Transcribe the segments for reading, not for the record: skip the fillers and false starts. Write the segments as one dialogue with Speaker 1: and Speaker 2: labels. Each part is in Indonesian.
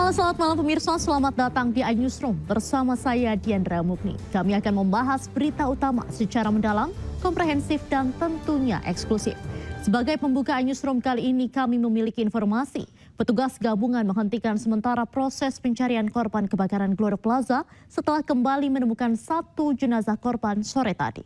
Speaker 1: Halo, selamat malam pemirsa, selamat datang di iNewsroom bersama saya Diandra Mukni. Kami akan membahas berita utama secara mendalam, komprehensif dan tentunya eksklusif. Sebagai pembuka iNewsroom kali ini kami memiliki informasi. Petugas gabungan menghentikan sementara proses pencarian korban kebakaran Glodok Plaza setelah kembali menemukan satu jenazah korban sore tadi.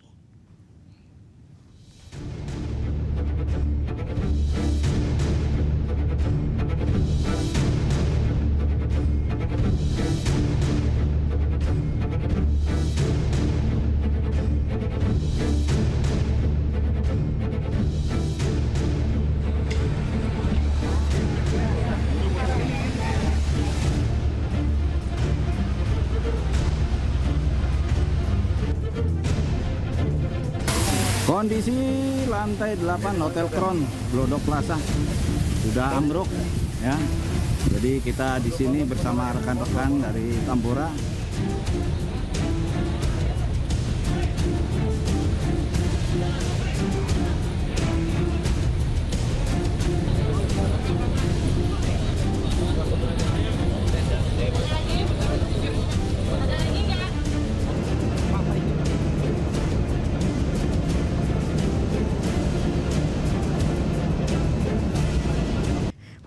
Speaker 2: Kondisi lantai 8 Hotel Crown Glodok Plaza sudah ambruk ya. Jadi kita di sini bersama rekan-rekan dari Tambora.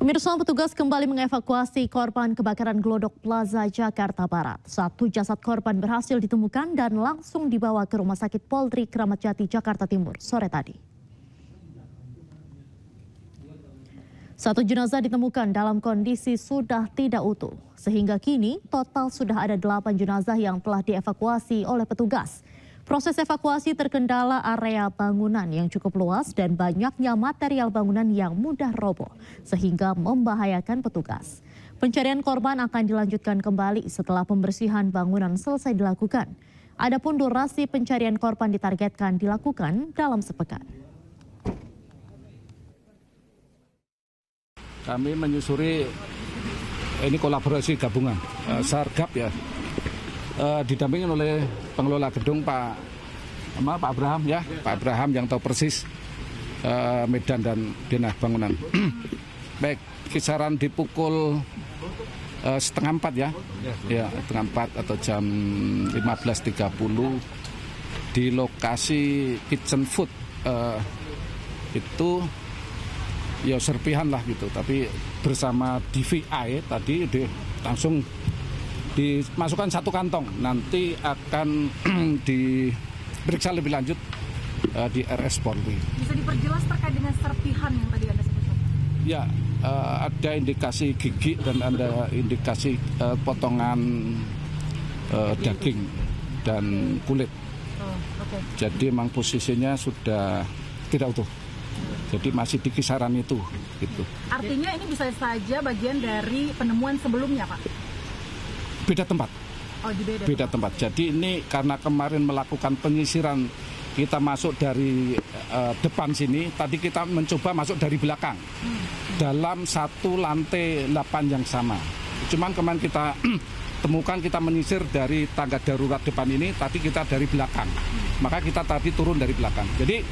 Speaker 1: Pemirsa, petugas kembali mengevakuasi korban kebakaran Glodok Plaza, Jakarta Barat. Satu jasad korban berhasil ditemukan dan langsung dibawa ke Rumah Sakit Polri Kramat Jati, Jakarta Timur sore tadi. Satu jenazah ditemukan dalam kondisi sudah tidak utuh. Sehingga kini total sudah ada 8 jenazah yang telah dievakuasi oleh petugas. Proses evakuasi terkendala area bangunan yang cukup luas dan banyaknya material bangunan yang mudah roboh sehingga membahayakan petugas. Pencarian korban akan dilanjutkan kembali setelah pembersihan bangunan selesai dilakukan. Adapun durasi pencarian korban ditargetkan dilakukan dalam sepekan.
Speaker 3: Kami menyusuri ini kolaborasi gabungan Sargab ya. Didampingi oleh pengelola gedung Pak Abraham ya, Pak Abraham yang tahu persis medan dan denah bangunan. Baik, kisaran di pukul setengah 4 ya, setengah 4 atau jam 15.30 di lokasi kitchen food itu ya serpihan lah gitu, tapi bersama DVI tadi langsung dimasukkan satu kantong, nanti akan diperiksa lebih lanjut di RS Polri. Bisa diperjelas terkait dengan serpihan yang tadi Anda sebutkan? Ya, ada indikasi gigi dan ada indikasi potongan daging dan kulit. Jadi memang posisinya sudah tidak utuh. Jadi masih di kisaran itu. Gitu. Artinya ini bisa saja bagian dari penemuan sebelumnya, Pak? Beda tempat. Oh, di beda tempat. Jadi ini karena kemarin melakukan penyisiran, kita masuk dari depan sini, tadi kita mencoba masuk dari belakang. Dalam satu lantai 8 yang sama. Cuman kemarin kita temukan, kita menyisir dari tangga darurat depan ini, tadi kita dari belakang. Maka kita tadi turun dari belakang. Jadi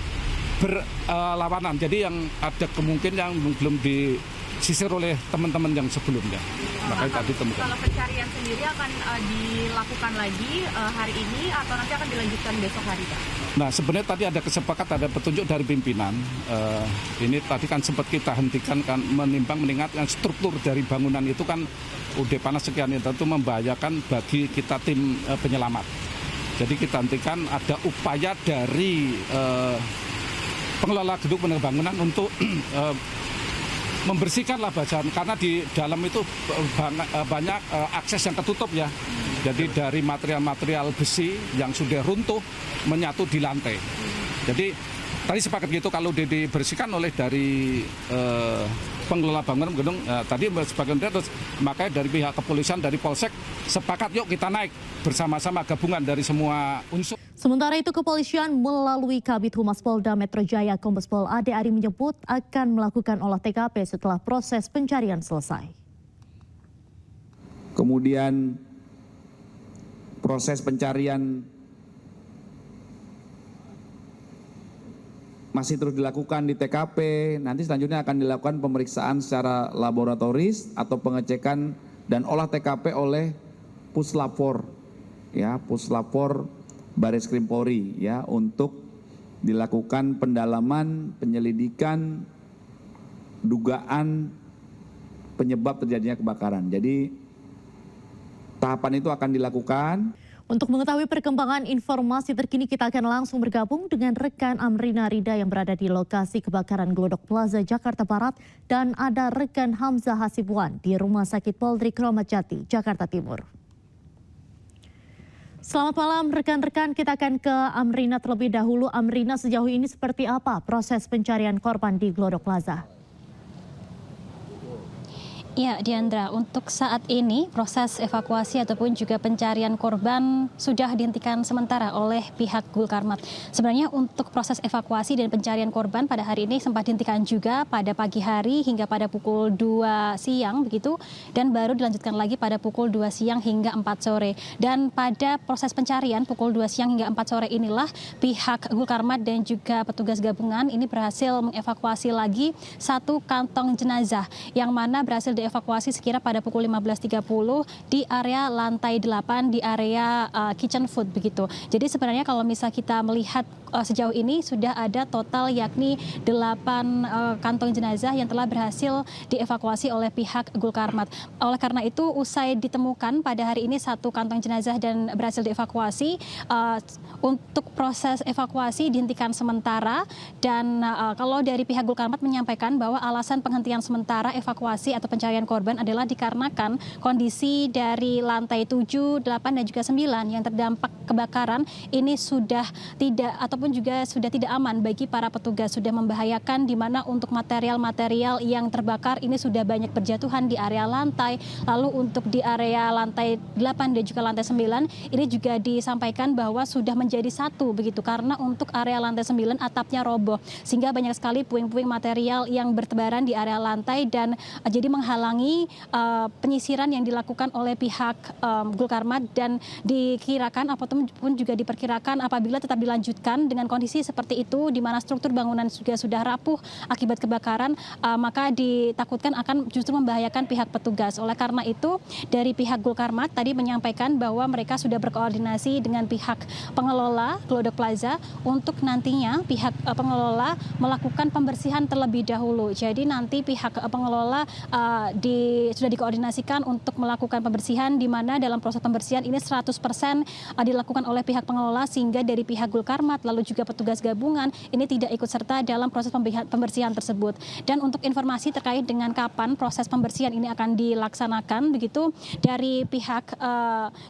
Speaker 3: berlawanan. Jadi yang ada kemungkinan yang belum disisir oleh teman-teman yang sebelumnya. Makanya tadi temukan. Kalau pencarian sendiri akan dilakukan lagi hari ini atau nanti akan dilanjutkan besok hari, Pak? Nah, sebenarnya tadi ada kesepakatan, ada petunjuk dari pimpinan. Ini tadi kan sempat kita hentikan kan, mengingatkan struktur dari bangunan itu kan udah panas sekian, itu membahayakan bagi kita tim penyelamat. Jadi kita hentikan, ada upaya dari pengelola gedung bangunan untuk membersihkanlah badan, karena di dalam itu banyak akses yang ketutup ya. Jadi dari material-material besi yang sudah runtuh menyatu di lantai. Jadi tadi sepakat gitu kalau dibersihkan oleh dari pengelola bangunan gedung tadi sebagian terus, makanya dari pihak kepolisian, dari Polsek sepakat yuk kita naik bersama-sama gabungan dari semua unsur.
Speaker 1: Sementara itu kepolisian melalui Kabid Humas Polda Metro Jaya Kombes Pol Ade Ari menyebut akan melakukan olah TKP setelah proses pencarian selesai.
Speaker 4: Kemudian proses pencarian masih terus dilakukan di TKP. Nanti selanjutnya akan dilakukan pemeriksaan secara laboratoris atau pengecekan dan olah TKP oleh Puslapor, ya, Puslapor Bareskrim Polri, ya, untuk dilakukan pendalaman, penyelidikan, dugaan penyebab terjadinya kebakaran. Jadi tahapan itu akan dilakukan.
Speaker 1: Untuk mengetahui perkembangan informasi terkini, kita akan langsung bergabung dengan rekan Amrina Rida yang berada di lokasi kebakaran Glodok Plaza, Jakarta Barat, dan ada rekan Hamzah Hasibuan di Rumah Sakit Polri Kramat Jati, Jakarta Timur. Selamat malam rekan-rekan, kita akan ke Amrina terlebih dahulu. Amrina, sejauh ini seperti apa proses pencarian korban di Glodok Plaza?
Speaker 5: Ya, Diandra, untuk saat ini proses evakuasi ataupun juga pencarian korban sudah dihentikan sementara oleh pihak Gulkarmat. Sebenarnya untuk proses evakuasi dan pencarian korban pada hari ini sempat dihentikan juga pada pagi hari hingga pada pukul 2 siang begitu, dan baru dilanjutkan lagi pada pukul 2 siang hingga 4 sore. Dan pada proses pencarian pukul 2 siang hingga 4 sore inilah pihak Gulkarmat dan juga petugas gabungan ini berhasil mengevakuasi lagi satu kantong jenazah yang mana berhasil dievakuasi sekira pada pukul 15.30 di area lantai 8 di area kitchen food begitu. Jadi sebenarnya kalau misal kita melihat sejauh ini sudah ada total yakni 8 kantong jenazah yang telah berhasil dievakuasi oleh pihak Gulkarmat. Oleh karena itu usai ditemukan pada hari ini satu kantong jenazah dan berhasil dievakuasi, untuk proses evakuasi dihentikan sementara, dan kalau dari pihak Gulkarmat menyampaikan bahwa alasan penghentian sementara evakuasi atau pencarian korban adalah dikarenakan kondisi dari lantai 7, 8 dan juga 9 yang terdampak kebakaran ini sudah tidak ataupun juga sudah tidak aman bagi para petugas, sudah membahayakan di mana untuk material-material yang terbakar ini sudah banyak berjatuhan di area lantai. Lalu untuk di area lantai 8 dan juga lantai 9 ini juga disampaikan bahwa sudah menjadi satu begitu karena untuk area lantai 9 atapnya roboh sehingga banyak sekali puing-puing material yang bertebaran di area lantai dan jadi menghalangi penyisiran yang dilakukan oleh pihak Gulkarmat, dan dikirakan ataupun juga diperkirakan apabila tetap dilanjutkan dengan kondisi seperti itu di mana struktur bangunan juga sudah rapuh akibat kebakaran, maka ditakutkan akan justru membahayakan pihak petugas. Oleh karena itu dari pihak Gulkarmat tadi menyampaikan bahwa mereka sudah berkoordinasi dengan pihak pengelola Glodok Plaza untuk nantinya pihak pengelola melakukan pembersihan terlebih dahulu. Jadi nanti pihak pengelola sudah dikoordinasikan untuk melakukan pembersihan di mana dalam proses pembersihan ini 100% dilakukan oleh pihak pengelola sehingga dari pihak Gulkarmat lalu juga petugas gabungan ini tidak ikut serta dalam proses pembersihan tersebut. Dan untuk informasi terkait dengan kapan proses pembersihan ini akan dilaksanakan begitu dari pihak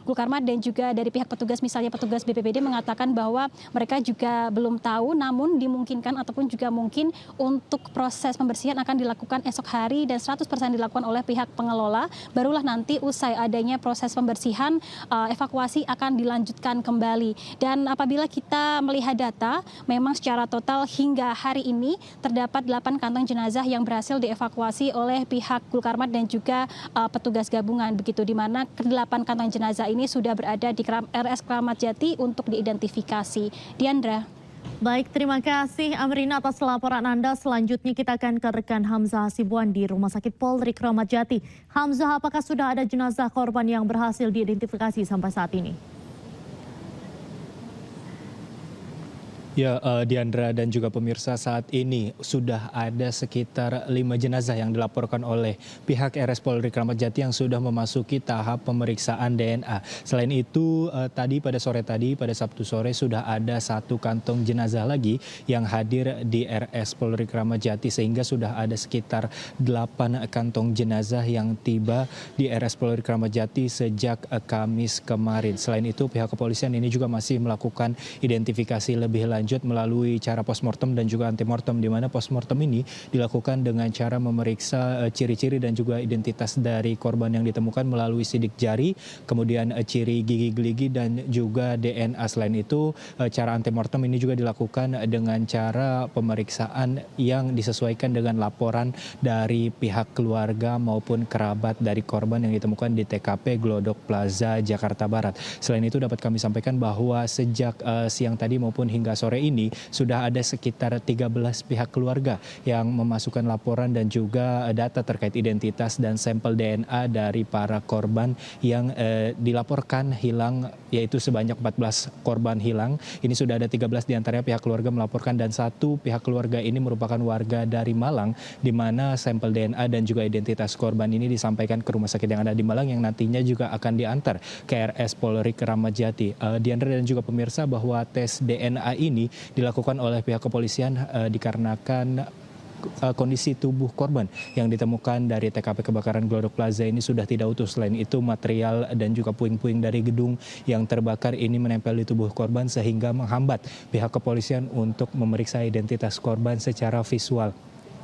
Speaker 5: Gulkarmat dan juga dari pihak petugas, misalnya petugas BPBD mengatakan bahwa mereka juga belum tahu, namun dimungkinkan ataupun juga mungkin untuk proses pembersihan akan dilakukan esok hari dan 100% dilakukan oleh pihak pengelola. Barulah nanti usai adanya proses pembersihan evakuasi akan dilanjutkan kembali. Dan apabila kita melihat data, memang secara total hingga hari ini terdapat 8 kantong jenazah yang berhasil dievakuasi oleh pihak Gulkarmat dan juga petugas gabungan begitu, di mana ke-8 kantong jenazah ini sudah berada di RS Kramat Jati untuk diidentifikasi. Diandra.
Speaker 1: Baik, terima kasih Amrina atas laporan Anda. Selanjutnya kita akan ke rekan Hamzah Hasibuan di Rumah Sakit Polri Kramat Jati. Hamzah, apakah sudah ada jenazah korban yang berhasil diidentifikasi sampai saat ini?
Speaker 6: Ya, Diandra dan juga pemirsa, saat ini sudah ada sekitar 5 jenazah yang dilaporkan oleh pihak RS Polri Kramat Jati yang sudah memasuki tahap pemeriksaan DNA. Selain itu, pada Sabtu sore sudah ada 1 kantong jenazah lagi yang hadir di RS Polri Kramat Jati, sehingga sudah ada sekitar 8 kantong jenazah yang tiba di RS Polri Kramat Jati sejak Kamis kemarin. Selain itu, pihak kepolisian ini juga masih melakukan identifikasi lebih lanjut melalui cara postmortem dan juga antemortem, di mana postmortem ini dilakukan dengan cara memeriksa ciri-ciri dan juga identitas dari korban yang ditemukan melalui sidik jari, kemudian ciri gigi geligi dan juga DNA. Selain itu, cara antemortem ini juga dilakukan dengan cara pemeriksaan yang disesuaikan dengan laporan dari pihak keluarga maupun kerabat dari korban yang ditemukan di TKP Glodok Plaza, Jakarta Barat. Selain itu dapat kami sampaikan bahwa sejak siang tadi maupun hingga sore sore ini sudah ada sekitar 13 pihak keluarga yang memasukkan laporan dan juga data terkait identitas dan sampel DNA dari para korban yang dilaporkan hilang, yaitu sebanyak 14 korban hilang. Ini sudah ada 13 diantaranya pihak keluarga melaporkan dan satu pihak keluarga ini merupakan warga dari Malang, di mana sampel DNA dan juga identitas korban ini disampaikan ke rumah sakit yang ada di Malang yang nantinya juga akan diantar ke RS Polri Kramat Jati. Diandra dan juga pemirsa, bahwa tes DNA ini dilakukan oleh pihak kepolisian dikarenakan kondisi tubuh korban yang ditemukan dari TKP kebakaran Glodok Plaza ini sudah tidak utuh. Selain itu, material dan juga puing-puing dari gedung yang terbakar ini menempel di tubuh korban sehingga menghambat pihak kepolisian untuk memeriksa identitas korban secara visual.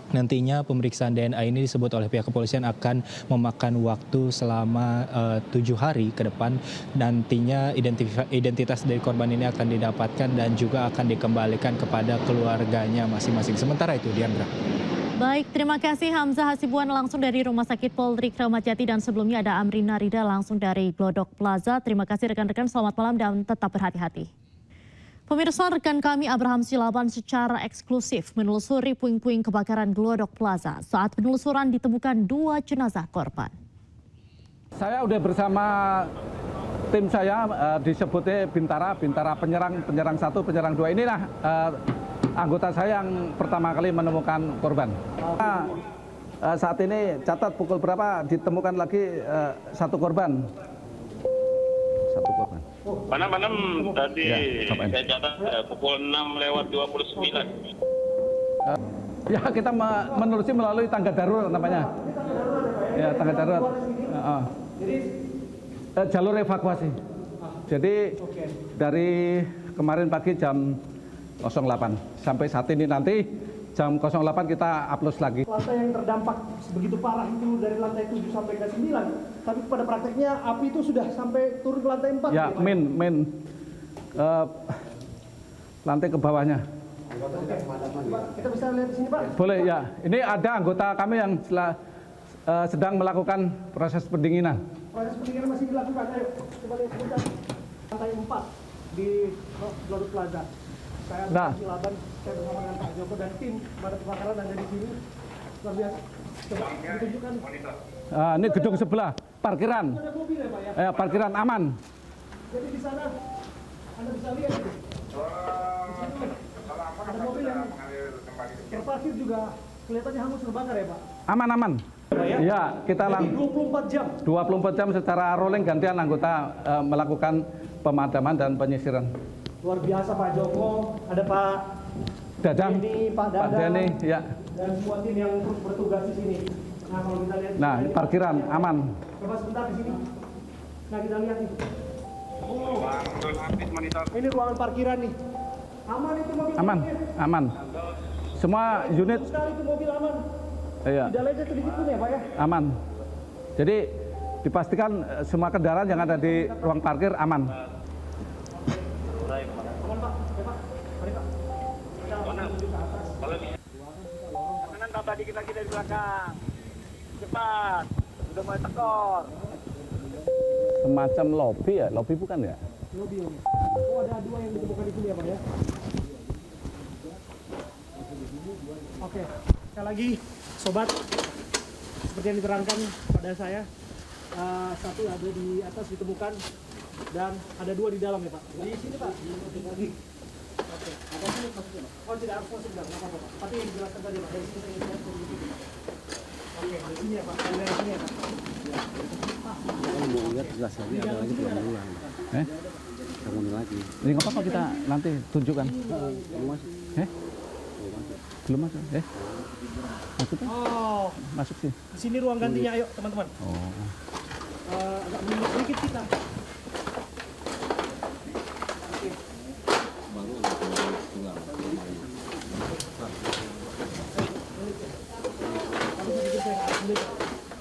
Speaker 6: Nantinya pemeriksaan DNA ini disebut oleh pihak kepolisian akan memakan waktu selama 7 hari ke depan. Nantinya identitas dari korban ini akan didapatkan dan juga akan dikembalikan kepada keluarganya masing-masing. Sementara itu, Diandra.
Speaker 1: Baik, terima kasih Hamzah Hasibuan langsung dari Rumah Sakit Polri Kramat Jati, dan sebelumnya ada Amrina Rida langsung dari Glodok Plaza. Terima kasih rekan-rekan, selamat malam dan tetap berhati-hati. Pemirsa, rekan kami Abraham Silaban secara eksklusif menelusuri puing-puing kebakaran Glodok Plaza. Saat penelusuran ditemukan 2 jenazah korban.
Speaker 2: Saya udah bersama tim saya, disebutnya Bintara penyerang 1, penyerang 2. Inilah anggota saya yang pertama kali menemukan korban. Saat ini catat pukul berapa ditemukan lagi 1 korban. 1 korban.
Speaker 7: Malam tadi saya catat pukul 6:29.
Speaker 2: Ya, kita menelusuri melalui tangga darurat namanya. Ya, tangga darurat. Jalur evakuasi. Jadi dari kemarin pagi jam 08 sampai saat ini nanti jam 08 kita upload lagi.
Speaker 8: Lantai yang terdampak begitu parah itu dari lantai 7 sampai ke 9. Tapi pada prakteknya api itu sudah sampai turun ke lantai 4.
Speaker 2: Ya, lantai ke bawahnya.
Speaker 8: Kita bisa lihat di sini, Pak?
Speaker 2: Boleh, ya. Ini ada anggota kami yang sedang melakukan proses pendinginan.
Speaker 8: Proses pendinginan masih dilakukan. Ayo, coba lihat sebentar. Lantai 4 di Glodok Plaza. Saya Silaban, saya bersama dengan Pak Joko dan tim pemadam kebakaran ada di sini. Luar biasa. Coba ditunjukkan.
Speaker 2: Ini gedung sebelah, parkiran.
Speaker 8: Ada mobil ya, Pak ya?
Speaker 2: Parkiran aman.
Speaker 8: Jadi di sana Anda bisa lihat itu. Ada mobil yang terparkir juga kelihatannya hangus terbakar ya, Pak?
Speaker 2: Aman. Ya, kita
Speaker 8: Jadi 24 jam.
Speaker 2: 24 jam secara rolling gantian anggota melakukan pemadaman dan penyisiran.
Speaker 8: Luar biasa Pak Joko, ada Pak
Speaker 2: Dadang,
Speaker 8: Pak
Speaker 2: Denny, ya.
Speaker 8: Dan semua tim yang terus bertugas di sini. Nah, kalau kita lihat.
Speaker 2: Nah, parkiran aman.
Speaker 8: Coba sebentar di sini. Nah, kita lihat nih. Oh, ini ruangan parkiran nih. Aman itu mobil.
Speaker 2: Aman. Semua unit.
Speaker 8: Sekali itu mobil aman.
Speaker 2: Iya.
Speaker 8: Tidak lecet sedikit pun ya Pak ya.
Speaker 2: Aman. Jadi dipastikan semua kendaraan yang ada di ruang parkir aman.
Speaker 8: Aman Pak. Ya Pak. Mari Pak. Kita menuju ke atas.
Speaker 7: Kanan tambah dikit lagi dari belakang. Cepat. Sudah mulai tekor.
Speaker 2: Semacam lobby ya? Lobby bukan ya?
Speaker 8: Lobby ini. Oh, ada 2 yang ditemukan di sini ya Pak ya. Oke. Sekali lagi sobat, seperti yang diterangkan pada saya, 1 ada di atas ditemukan dan ada 2 di dalam ya Pak. Di sini Pak. Oke. Apa sih maksudnya Pak? Oh, tidak harus masuk dalam, apa-apa Pak. Tapi yang dijelaskan tadi Pak, dari sini saya ingin lihat sedikit Pak. Oke, dari sini ya Pak. Dari sini ya Pak.
Speaker 9: Mau lihat jelas lagi, ada lagi bangunan. Bangunan lagi.
Speaker 2: Ini nggak apa-apa, kita nanti tunjukkan. Belum masuk. Masuk kan?
Speaker 8: Oh,
Speaker 2: Masuk sih.
Speaker 8: di sini ruang gantinya, ayo teman-teman.
Speaker 2: Oh.
Speaker 8: Agak mundur sedikit kita.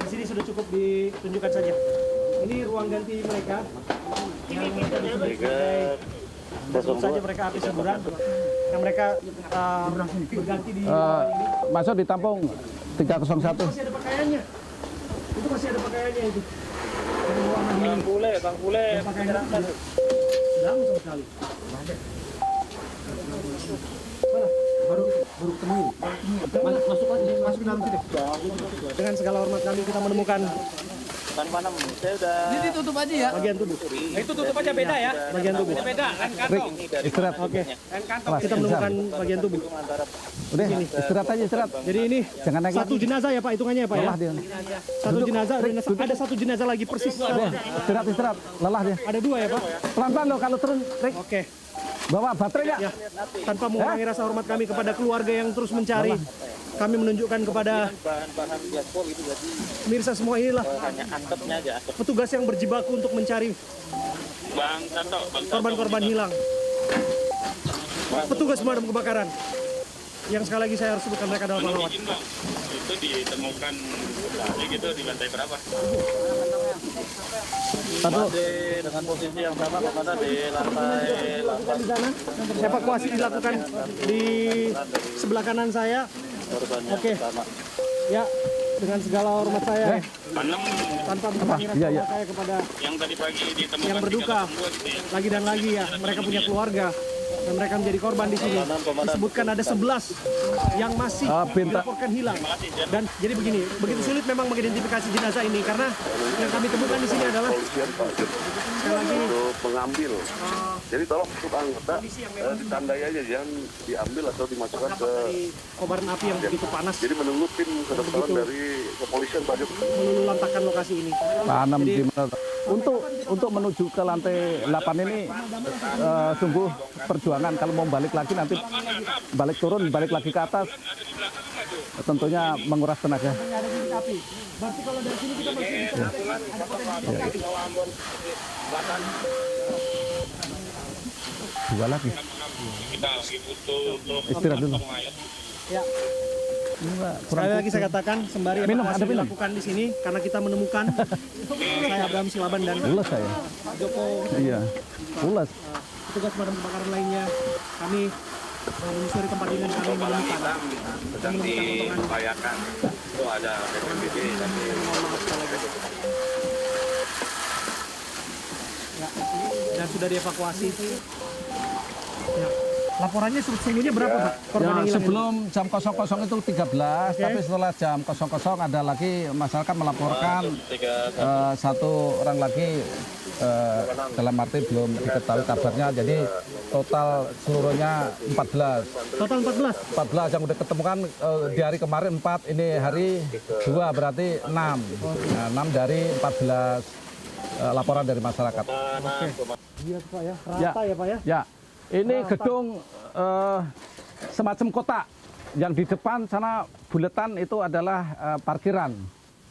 Speaker 8: Di sini sudah cukup ditunjukkan saja. Ini ruang ganti mereka. Yang sebut saja mereka api semburan. Yang mereka berganti di ini.
Speaker 2: Masuk ditampung 301.
Speaker 8: Masih ada pakaiannya. Itu masih ada pakaiannya itu.
Speaker 7: Bang Bule.
Speaker 8: Pakaian dalam sama sekali. Baru ketemuin. Masuk ke dalam situ. Dengan segala hormat kami kita menemukan
Speaker 7: Saya udah
Speaker 10: Ini ditutup aja ya.
Speaker 8: bagian tubuh.
Speaker 10: Itu tutup aja beda ya.
Speaker 8: Bagian tubuh.
Speaker 10: Beda kan kantong.
Speaker 2: Istirahat.
Speaker 8: Oke.
Speaker 10: Kan kantong.
Speaker 8: Kita menemukan bagian tubuh.
Speaker 2: Udah, istirahat aja, istirahat.
Speaker 8: Jadi ini
Speaker 2: Jangan naik
Speaker 8: satu jenazah ya Pak, hitungannya ya Pak ya.
Speaker 2: Lelah dia.
Speaker 8: Satu jenazah, ada satu jenazah lagi persis.
Speaker 2: Istirahat. Lelah dia.
Speaker 8: Ada dua ya Pak.
Speaker 2: Pelan-pelan loh kalau turun, Rick.
Speaker 8: Oke.
Speaker 2: Bawa baterai nggak?
Speaker 8: Ya, tanpa mengurangi rasa hormat kami kepada keluarga yang terus mencari, kami menunjukkan kepada
Speaker 7: bahan-bahan gaspol gitu, jadi
Speaker 8: pemirsa semua inilah
Speaker 7: hanya antepnya aja.
Speaker 8: petugas yang berjibaku untuk mencari
Speaker 7: Bang Tanto,
Speaker 8: korban-korban hilang. Petugas pemadam kebakaran. Yang sekali lagi saya harus sebutkan mereka adalah pahlawan.
Speaker 7: Itu ditemukan gitu di lantai berapa? Dengan posisi yang sama kepada di lantai 8.
Speaker 8: Di sana evakuasi dilakukan di sebelah kanan saya. Oke. Ya, dengan segala hormat saya tanpa mengurangi rasa hormat saya kepada
Speaker 7: Yang tadi pagi ditemukan
Speaker 8: yang berduka lagi dan lagi ya, mereka punya keluarga dan mereka menjadi korban di sini. Disebutkan ada 11 yang masih dilaporkan hilang. Dan jadi begini, begitu sulit memang mengidentifikasi jenazah ini karena yang kami temukan di sini adalah sekali lagi
Speaker 11: untuk mengambil. Jadi tolong untuk anggota ditandai aja, jangan diambil atau dimasukkan ke
Speaker 8: kobaran api yang begitu panas.
Speaker 11: Jadi menunggu tim kedokteran dari kepolisian Pak Joko.
Speaker 8: Melulu lantakan lokasi ini.
Speaker 2: Tanam di mana? Untuk menuju ke lantai 8 ini sungguh perjuangan. Kalau mau balik lagi nanti balik turun, balik lagi ke atas, tentunya menguras tenaga.
Speaker 8: Ada titik api. Berarti kalau dari sini kita masih bisa ada potensi.
Speaker 2: Dua lagi.
Speaker 7: Kita lagi butuh
Speaker 2: Istirahat dulu.
Speaker 8: Ya. Sekali lagi saya katakan sembari evakuasi dilakukan di sini karena kita menemukan saya Abraham Silaban dan
Speaker 2: Pulas saya.
Speaker 8: Joko.
Speaker 2: Iya. Pulas.
Speaker 8: Petugas pemadam kebakaran lainnya, kami menyusuri tempat ini dan kami menemukan
Speaker 7: sedang diupayakan. Itu ada BPBD tapi
Speaker 8: ya, dan sudah dievakuasi. Ya. Laporannya sesungguhnya berapa Pak? Korban yang hilang
Speaker 2: Sebelum jam 00 itu 13, tapi setelah jam 00 ada lagi masyarakat melaporkan satu orang lagi dalam arti belum diketahui kabarnya. Jadi total seluruhnya 14.
Speaker 8: Total 14?
Speaker 2: 14 yang udah ketemukan di hari kemarin 4, ini hari 2 berarti 6. Nah, 6 dari 14 laporan dari masyarakat.
Speaker 8: Oke. Iya Pak ya, rata ya Pak ya?
Speaker 2: Ya, ini gedung semacam kotak. Yang di depan sana buletan itu adalah parkiran.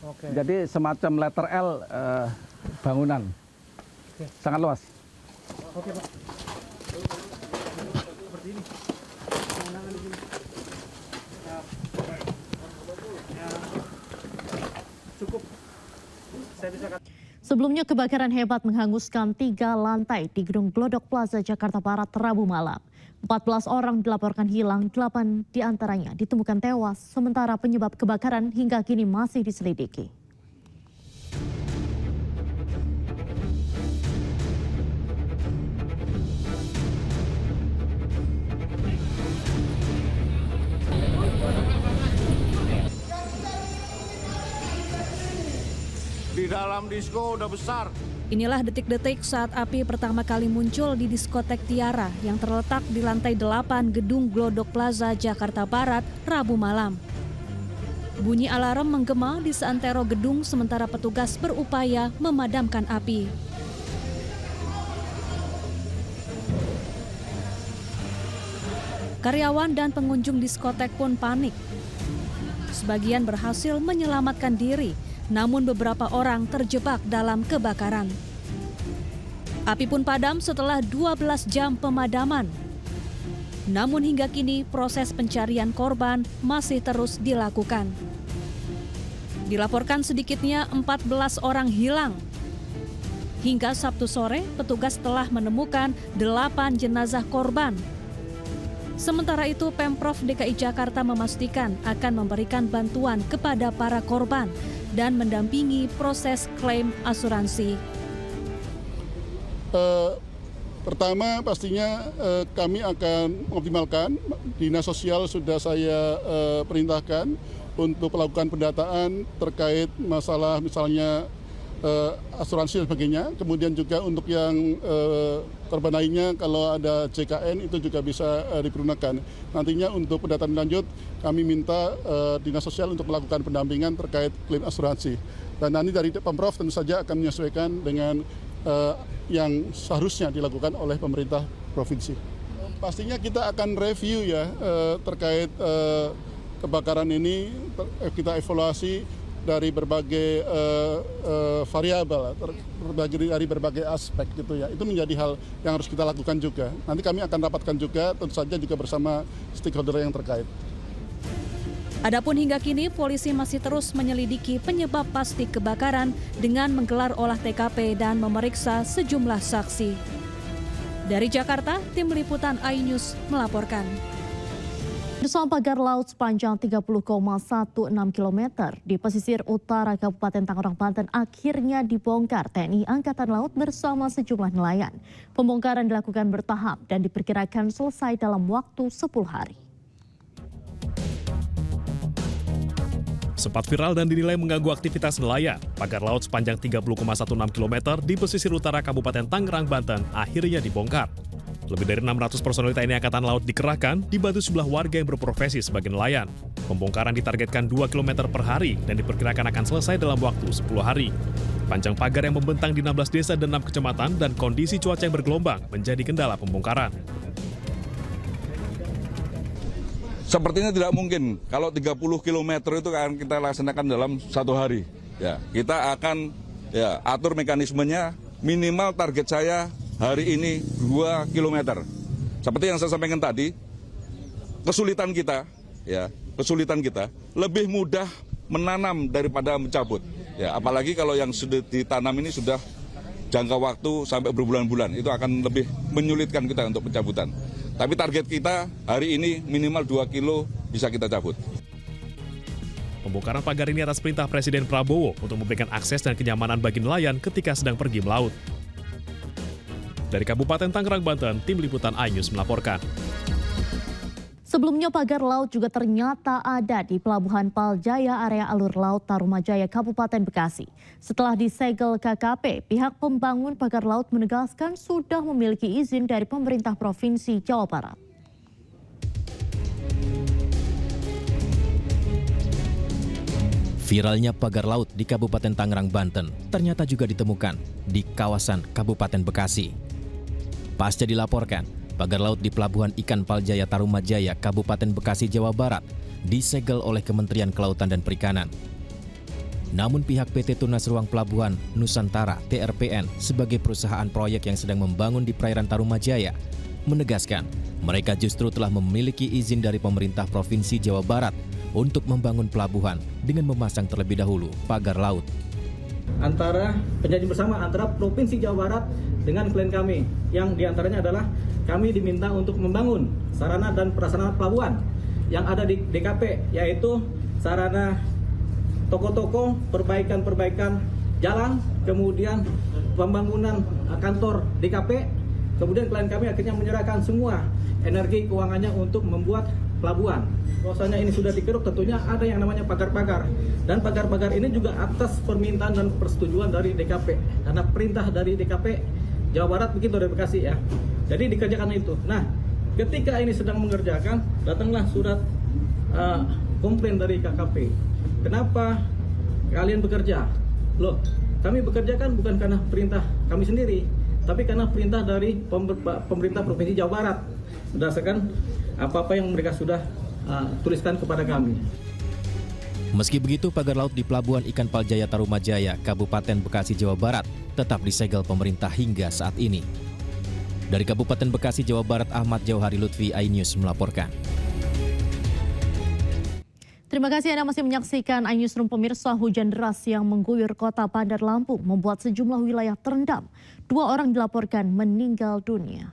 Speaker 8: Oke.
Speaker 2: Jadi semacam letter L bangunan.
Speaker 8: Oke.
Speaker 2: Sangat luas.
Speaker 8: Oke Pak. Seperti ini. Pemandangan di sini. Ya. Ya. Cukup. Saya bisa katakan.
Speaker 1: Sebelumnya kebakaran hebat menghanguskan 3 lantai di Gedung Glodok Plaza Jakarta Barat Rabu malam. 14 orang dilaporkan hilang, 8 diantaranya ditemukan tewas, sementara penyebab kebakaran hingga kini masih diselidiki.
Speaker 11: Di dalam disko udah besar.
Speaker 12: Inilah detik-detik saat api pertama kali muncul di diskotek Tiara yang terletak di lantai 8 Gedung Glodok Plaza Jakarta Barat Rabu malam. Bunyi alarm menggema di seantero gedung sementara petugas berupaya memadamkan api. Karyawan dan pengunjung diskotek pun panik. Sebagian berhasil menyelamatkan diri, namun beberapa orang terjebak dalam kebakaran. Api pun padam setelah 12 jam pemadaman. Namun hingga kini proses pencarian korban masih terus dilakukan. Dilaporkan sedikitnya 14 orang hilang. Hingga Sabtu sore, petugas telah menemukan 8 jenazah korban. Sementara itu, Pemprov DKI Jakarta memastikan akan memberikan bantuan kepada para korban dan mendampingi proses klaim asuransi.
Speaker 13: Pertama, pastinya kami akan mengoptimalkan. Dinas Sosial sudah saya perintahkan untuk melakukan pendataan terkait masalah misalnya asuransi dan sebagainya. Kemudian juga untuk yang korban lainnya kalau ada JKN itu juga bisa dipergunakan. Nantinya untuk pendataan lanjut kami minta Dinas Sosial untuk melakukan pendampingan terkait klaim asuransi. Dan nanti dari Pemprov tentu saja akan menyesuaikan dengan yang seharusnya dilakukan oleh pemerintah provinsi. Pastinya kita akan review ya terkait kebakaran ini, kita evaluasi dari berbagai variabel, dari berbagai aspek gitu ya. Itu menjadi hal yang harus kita lakukan juga. Nanti kami akan rapatkan juga, tentu saja juga bersama stakeholder yang terkait.
Speaker 12: Adapun hingga kini polisi masih terus menyelidiki penyebab pasti kebakaran dengan menggelar olah TKP dan memeriksa sejumlah saksi. Dari Jakarta, tim liputan iNews melaporkan.
Speaker 1: Bersama pagar laut sepanjang 30,16 km di pesisir utara Kabupaten Tangerang, Banten akhirnya dibongkar TNI Angkatan Laut bersama sejumlah nelayan. Pembongkaran dilakukan bertahap dan diperkirakan selesai dalam waktu 10 hari.
Speaker 14: Sempat viral dan dinilai mengganggu aktivitas nelayan, pagar laut sepanjang 30,16 km di pesisir utara Kabupaten Tangerang, Banten akhirnya dibongkar. Lebih dari 600 personel TNI Angkatan Laut dikerahkan dibantu sejumlah warga yang berprofesi sebagai nelayan. Pembongkaran ditargetkan 2 km per hari dan diperkirakan akan selesai dalam waktu 10 hari. Panjang pagar yang membentang di 16 desa dan 6 kecamatan dan kondisi cuaca yang bergelombang menjadi kendala pembongkaran.
Speaker 15: Sepertinya tidak mungkin kalau 30 km itu akan kita laksanakan dalam 1 hari. Ya, kita akan atur mekanismenya, minimal target saya hari ini 2 km. Seperti yang saya sampaikan tadi, kesulitan kita lebih mudah menanam daripada mencabut. Ya, apalagi kalau yang sudah ditanam ini sudah jangka waktu sampai berbulan-bulan, itu akan lebih menyulitkan kita untuk pencabutan. Tapi target kita hari ini minimal 2 kilo bisa kita cabut.
Speaker 14: Pembongkaran pagar ini atas perintah Presiden Prabowo untuk memberikan akses dan kenyamanan bagi nelayan ketika sedang pergi melaut. Dari Kabupaten Tangerang, Banten, tim liputan iNews melaporkan.
Speaker 1: Sebelumnya pagar laut juga ternyata ada di Pelabuhan Paljaya area alur laut Tarumajaya, Kabupaten Bekasi. Setelah disegel KKP, pihak pembangun pagar laut menegaskan sudah memiliki izin dari pemerintah Provinsi Jawa Barat.
Speaker 16: Viralnya pagar laut di Kabupaten Tangerang, Banten ternyata juga ditemukan di kawasan Kabupaten Bekasi. Pasca dilaporkan, pagar laut di Pelabuhan Ikan Paljaya Tarumajaya, Kabupaten Bekasi, Jawa Barat, disegel oleh Kementerian Kelautan dan Perikanan. Namun pihak PT Tunas Ruang Pelabuhan Nusantara (TRPN) sebagai perusahaan proyek yang sedang membangun di perairan Tarumajaya, menegaskan mereka justru telah memiliki izin dari pemerintah Provinsi Jawa Barat untuk membangun pelabuhan dengan memasang terlebih dahulu pagar laut.
Speaker 17: Antara perjanjian bersama antara Provinsi Jawa Barat dengan klien kami, yang diantaranya adalah kami diminta untuk membangun sarana dan prasarana pelabuhan yang ada di DKP, yaitu sarana toko-toko, perbaikan jalan, kemudian pembangunan kantor DKP, kemudian klien kami akhirnya menyerahkan semua energi keuangannya untuk membuat pelabuhan. Bahwasanya ini sudah dikeruk, tentunya ada yang namanya pagar-pagar, dan pagar-pagar ini juga atas permintaan dan persetujuan dari DKP, karena perintah dari DKP Jawa Barat begitu dari Bekasi ya. Jadi dikerjakan itu. Nah, ketika ini sedang mengerjakan, datanglah surat komplain dari KKP. Kenapa kalian bekerja? Loh, kami bekerja kan bukan karena perintah kami sendiri, tapi karena perintah dari pemerintah Provinsi Jawa Barat, berdasarkan apa-apa yang mereka sudah tuliskan kepada kami.
Speaker 16: Meski begitu, pagar laut di Pelabuhan Ikan Paljaya Tarumajaya, Kabupaten Bekasi, Jawa Barat, tetap disegel pemerintah hingga saat ini. Dari Kabupaten Bekasi, Jawa Barat, Ahmad Jauhari Lutfi, iNews melaporkan.
Speaker 1: Terima kasih Anda masih menyaksikan iNewsroom. Pemirsa, hujan deras yang mengguyur kota Bandar Lampung membuat sejumlah wilayah terendam. 2 orang dilaporkan meninggal dunia.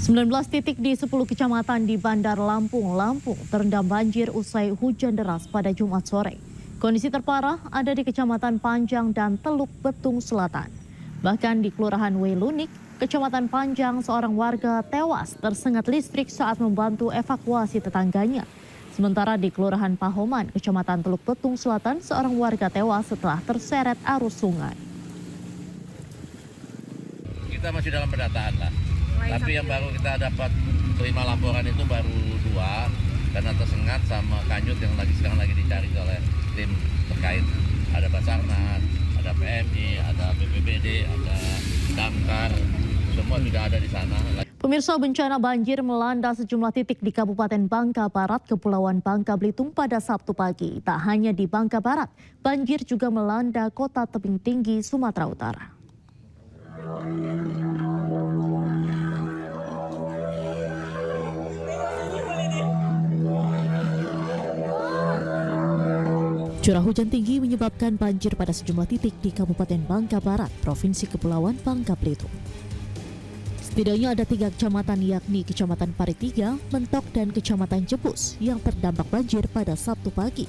Speaker 1: 19 titik di 10 kecamatan di Bandar Lampung terendam banjir usai hujan deras pada Jumat sore. Kondisi terparah ada di Kecamatan Panjang dan Teluk Betung Selatan. Bahkan di Kelurahan Welunik, Kecamatan Panjang, seorang warga tewas tersengat listrik saat membantu evakuasi tetangganya. Sementara di Kelurahan Pahoman, Kecamatan Teluk Betung Selatan, seorang warga tewas setelah terseret arus sungai.
Speaker 18: Kita masih dalam pendataan lah. Tapi yang baru kita dapat terima laporan itu baru 2 karena tersengat sama kanyut yang sekarang lagi dicari oleh tim terkait. Ada Basarnas, ada PMI, ada BPBD, ada Damkar, semua sudah ada di sana.
Speaker 1: Pemirsa, bencana banjir melanda sejumlah titik di Kabupaten Bangka Barat, Kepulauan Bangka Belitung pada Sabtu pagi. Tak hanya di Bangka Barat, banjir juga melanda kota tebing tinggi Sumatera Utara. Curah hujan tinggi menyebabkan banjir pada sejumlah titik di Kabupaten Bangka Barat, Provinsi Kepulauan Bangka Belitung. Setidaknya ada 3 kecamatan, yakni Kecamatan Parit 3, Mentok, dan Kecamatan Jepus yang terdampak banjir pada Sabtu pagi.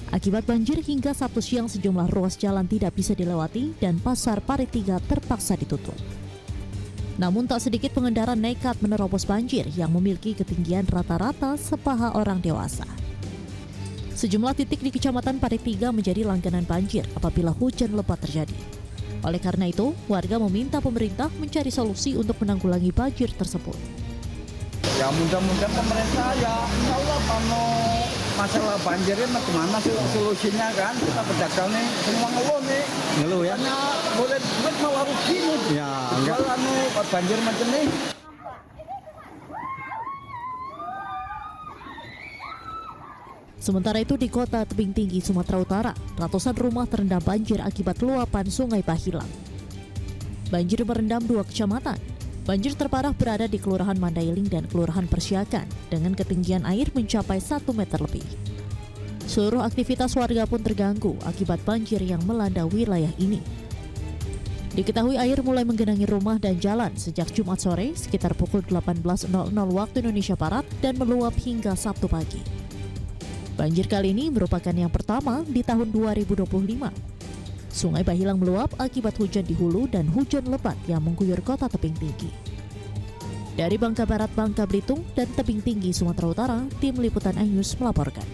Speaker 1: Akibat banjir hingga Sabtu siang sejumlah ruas jalan tidak bisa dilewati dan pasar Parit 3 terpaksa ditutup. Namun tak sedikit pengendara nekat menerobos banjir yang memiliki ketinggian rata-rata sepaha orang dewasa. Sejumlah titik di Kecamatan Parit 3 menjadi langganan banjir apabila hujan lebat terjadi. Oleh karena itu, warga meminta pemerintah mencari solusi untuk menanggulangi banjir tersebut.
Speaker 2: Ya mudah-mudahan pemerintah ya insya Allah kalau masalah banjirnya kemana sih solusinya kan? Kita pedagang nih semua ngeluh nih. Ngeluh ya? Hanya boleh duit malah rugi nih. Ya enggak. Kalau banjir macam nih.
Speaker 1: Sementara itu di kota tebing tinggi Sumatera Utara, ratusan rumah terendam banjir akibat luapan Sungai Bahilang. Banjir merendam 2 kecamatan. Banjir terparah berada di Kelurahan Mandailing dan Kelurahan Persiakan dengan ketinggian air mencapai 1 meter lebih. Seluruh aktivitas warga pun terganggu akibat banjir yang melanda wilayah ini. Diketahui air mulai menggenangi rumah dan jalan sejak Jumat sore sekitar pukul 18.00 waktu Indonesia Barat dan meluap hingga Sabtu pagi. Banjir kali ini merupakan yang pertama di tahun 2025. Sungai Bahilang meluap akibat hujan di hulu dan hujan lebat yang mengguyur kota tebing tinggi. Dari Bangka Barat, Bangka Belitung, dan tebing tinggi Sumatera Utara, tim liputan iNews melaporkan.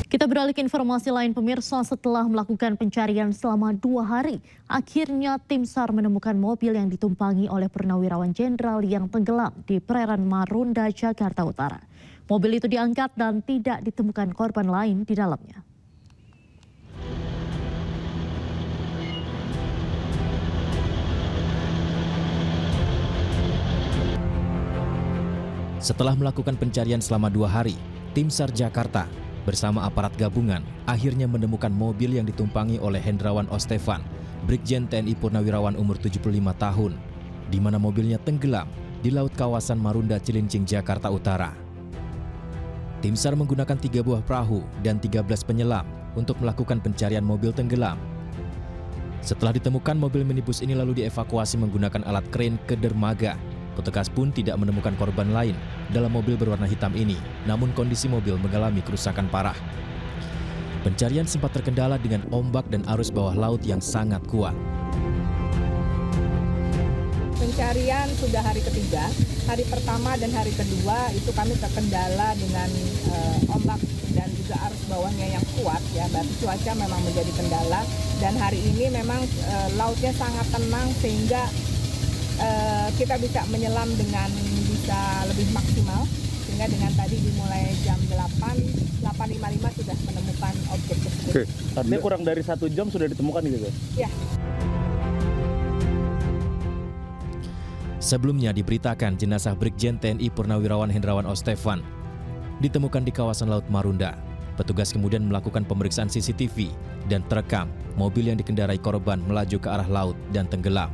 Speaker 1: Kita beralih ke informasi lain, pemirsa. Setelah melakukan pencarian selama 2 hari, akhirnya tim SAR menemukan mobil yang ditumpangi oleh Purnawirawan Jenderal yang tenggelam di perairan Marunda, Jakarta Utara. Mobil itu diangkat dan tidak ditemukan korban lain di dalamnya.
Speaker 16: Setelah melakukan pencarian selama 2 hari, tim SAR Jakarta bersama aparat gabungan akhirnya menemukan mobil yang ditumpangi oleh Hendrawan Ostefan, Brigjen TNI Purnawirawan umur 75 tahun, di mana mobilnya tenggelam di laut kawasan Marunda, Cilincing, Jakarta Utara. Tim SAR menggunakan 3 buah perahu dan 13 penyelam untuk melakukan pencarian mobil tenggelam. Setelah ditemukan, mobil minibus ini lalu dievakuasi menggunakan alat kren ke dermaga. Petugas pun tidak menemukan korban lain dalam mobil berwarna hitam ini, namun kondisi mobil mengalami kerusakan parah. Pencarian sempat terkendala dengan ombak dan arus bawah laut yang sangat kuat.
Speaker 19: Pencarian sudah hari ketiga, hari pertama dan hari kedua itu kami terkendala dengan ombak dan juga arus bawahnya yang kuat ya, berarti cuaca memang menjadi kendala. Dan hari ini memang lautnya sangat tenang sehingga kita bisa menyelam dengan bisa lebih maksimal, sehingga dengan tadi dimulai jam 8.55 sudah menemukan objek tersebut.
Speaker 8: Oke, artinya kurang dari 1 jam sudah ditemukan gitu ya?
Speaker 19: Ya.
Speaker 16: Sebelumnya diberitakan jenazah Brigjen TNI Purnawirawan Hendrawan Ostefan ditemukan di kawasan Laut Marunda. Petugas kemudian melakukan pemeriksaan CCTV dan terekam mobil yang dikendarai korban melaju ke arah laut dan tenggelam.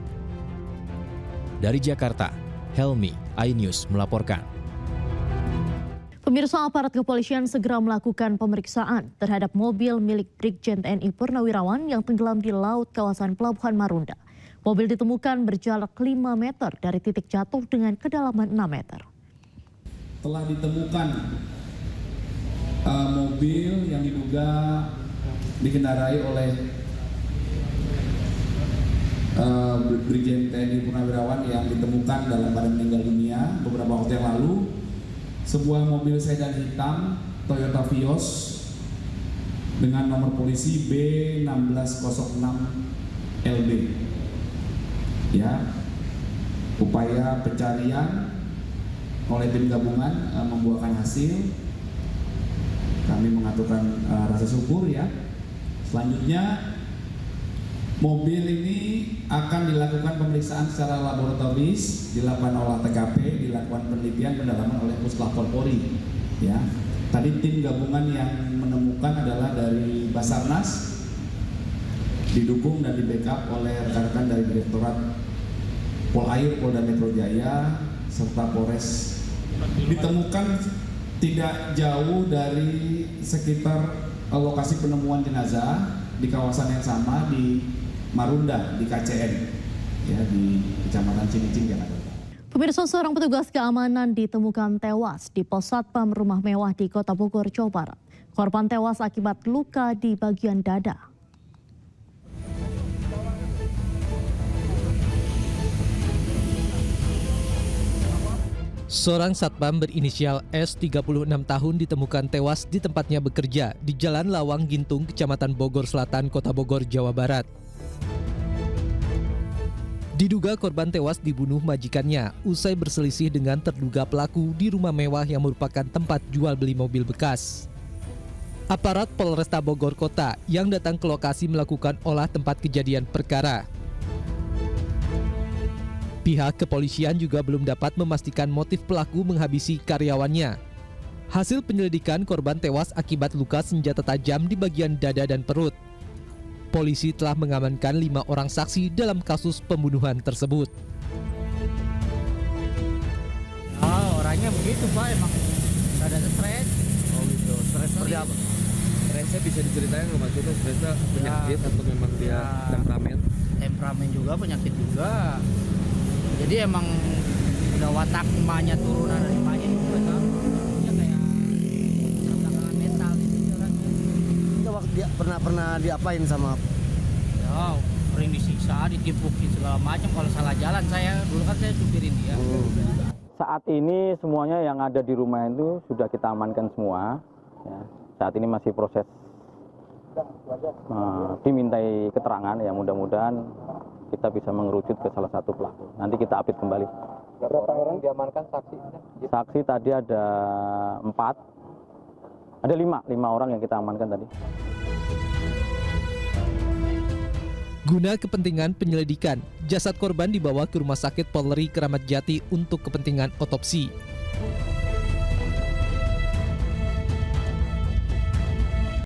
Speaker 16: Dari Jakarta, Helmi, iNews melaporkan.
Speaker 1: Pemirsa, aparat kepolisian segera melakukan pemeriksaan terhadap mobil milik Brigjen TNI Purnawirawan yang tenggelam di laut kawasan Pelabuhan Marunda. Mobil ditemukan berjarak 5 meter dari titik jatuh dengan kedalaman 6 meter.
Speaker 20: Telah ditemukan mobil yang diduga dikendarai oleh Brigjen TNI Purnawirawan yang ditemukan dalam keadaan meninggal dunia beberapa waktu yang lalu. Sebuah mobil sedan hitam Toyota Vios dengan nomor polisi B1606 LB. Ya, upaya pencarian oleh tim gabungan membuahkan hasil. Kami mengaturkan rasa syukur ya. Selanjutnya mobil ini akan dilakukan pemeriksaan secara laboratoris, dilakukan olah TKP, dilakukan penelitian pendalaman oleh Puslapor Polri. Ya, tadi tim gabungan yang menemukan adalah dari Basarnas, didukung dan di backup oleh rekan-rekan dari Direktorat Polair Polda Metro Jaya serta Polres. Ditemukan tidak jauh dari sekitar lokasi penemuan jenazah di kawasan yang sama di Marunda di KCN, ya, di Kecamatan Cilincing, Jakarta.
Speaker 1: Pemirsa, seorang petugas keamanan ditemukan tewas di pos satpam rumah mewah di Kota Bogor, Jawa Barat. Korban tewas akibat luka di bagian dada.
Speaker 21: Seorang satpam berinisial S 36 tahun ditemukan tewas di tempatnya bekerja di Jalan Lawang Gintung, Kecamatan Bogor Selatan, Kota Bogor, Jawa Barat. Diduga korban tewas dibunuh majikannya usai berselisih dengan terduga pelaku di rumah mewah yang merupakan tempat jual beli mobil bekas. Aparat Polresta Bogor Kota yang datang ke lokasi melakukan olah tempat kejadian perkara. Pihak kepolisian juga belum dapat memastikan motif pelaku menghabisi karyawannya. Hasil penyelidikan, korban tewas akibat luka senjata tajam di bagian dada dan perut. Polisi telah mengamankan 5 orang saksi dalam kasus pembunuhan tersebut.
Speaker 10: Oh, orangnya begitu Pak, emang ada stres.
Speaker 9: Oh gitu, stres seperti apa? Stresnya bisa diceritain nggak maksudnya? Stresnya penyakit atau memang dia temperamen?
Speaker 10: Temperamen juga, penyakit juga. Jadi emang udah watak emaknya turunan dari emaknya juga kan. Dia kayak belakangan mental gitu orangnya.
Speaker 9: Dia pernah diapain sama?
Speaker 10: Ya, sering disiksa, ditipukin segala macam. Kalau salah jalan saya, dulu kan saya supirin dia.
Speaker 22: Saat ini semuanya yang ada di rumah itu sudah kita amankan semua. Ya, saat ini masih proses dimintai keterangan, ya mudah-mudahan kita bisa mengerucut ke salah satu pelaku. Nanti kita update kembali.
Speaker 9: Berapa orang diamankan saksi?
Speaker 22: Saksi tadi ada 4, ada 5 orang yang kita amankan tadi.
Speaker 21: Guna kepentingan penyelidikan, jasad korban dibawa ke Rumah Sakit Polri Kramat Jati untuk kepentingan otopsi.